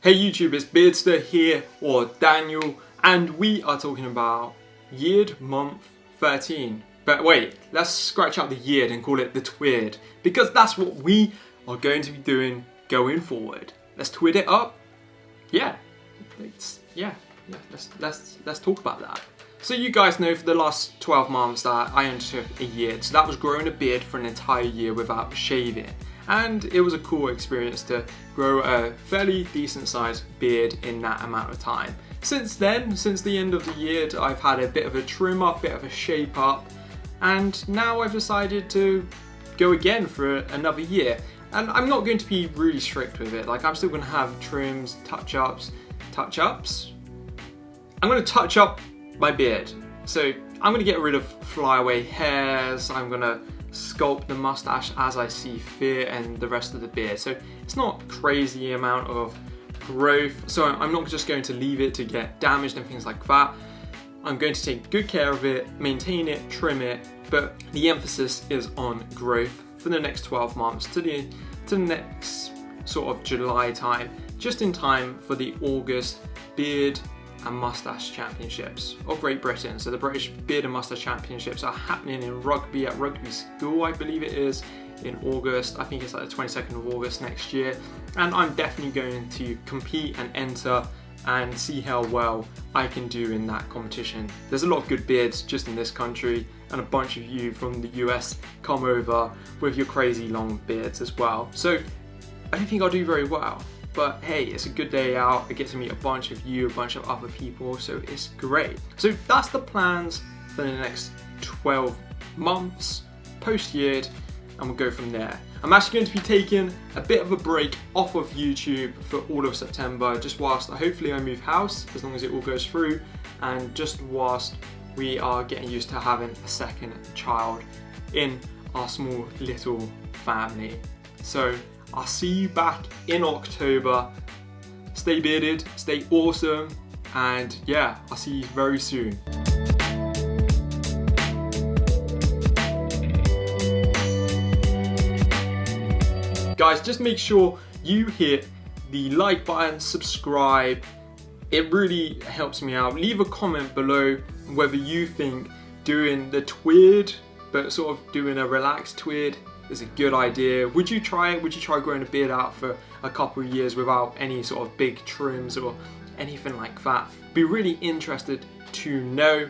Hey YouTube, it's Beardster here, or Daniel, and we are talking about Yeard month 13. But wait, let's scratch out the Yeard and call it the Tweard, because that's what we are going to be doing going forward. Let's tweard it up. Let's talk about that. So you guys know for the last 12 months that I undertook a Yeard, so that was growing a beard for an entire year without shaving. And it was a cool experience to grow a fairly decent sized beard in that amount of time. Since then, since the end of the year, I've had a bit of a trim up, bit of a shape up, and now I've decided to go again for another year. And I'm not going to be really strict with it, like I'm still going to have trims, touch-ups. I'm going to touch up my beard. So I'm going to get rid of flyaway hairs, I'm going to sculpt the mustache as I see fit and the rest of the beard. So it's not crazy amount of growth. So I'm not just going to leave it to get damaged and things like that. I'm going to take good care of it, maintain it, trim it, but the emphasis is on growth for the next 12 months to the next sort of July time, just in time for the August Beard and Mustache Championships of Great Britain. So the British Beard and Mustache Championships are happening in rugby at Rugby School, I believe it is, in August. I think it's like the 22nd of August next year. And I'm definitely going to compete and enter and see how well I can do in that competition. There's a lot of good beards just in this country, and a bunch of you from the US come over with your crazy long beards as well. So I don't think I'll do very well. But hey, it's a good day out. I get to meet a bunch of you, a bunch of other people, so it's great. So that's the plans for the next 12 months, post-Yeard, and we'll go from there. I'm actually going to be taking a bit of a break off of YouTube for all of September, just whilst hopefully I move house, as long as it all goes through, and just whilst we are getting used to having a second child in our small little family. So I'll see you back in October. Stay bearded, stay awesome, and yeah, I'll see you very soon. Guys, just make sure you hit the like button, subscribe. It really helps me out. Leave a comment below whether you think doing the Tweard, but sort of doing a relaxed Tweard, is a good idea. Would you try it? Would you try growing a beard out for a couple of years without any sort of big trims or anything like that? Be really interested to know.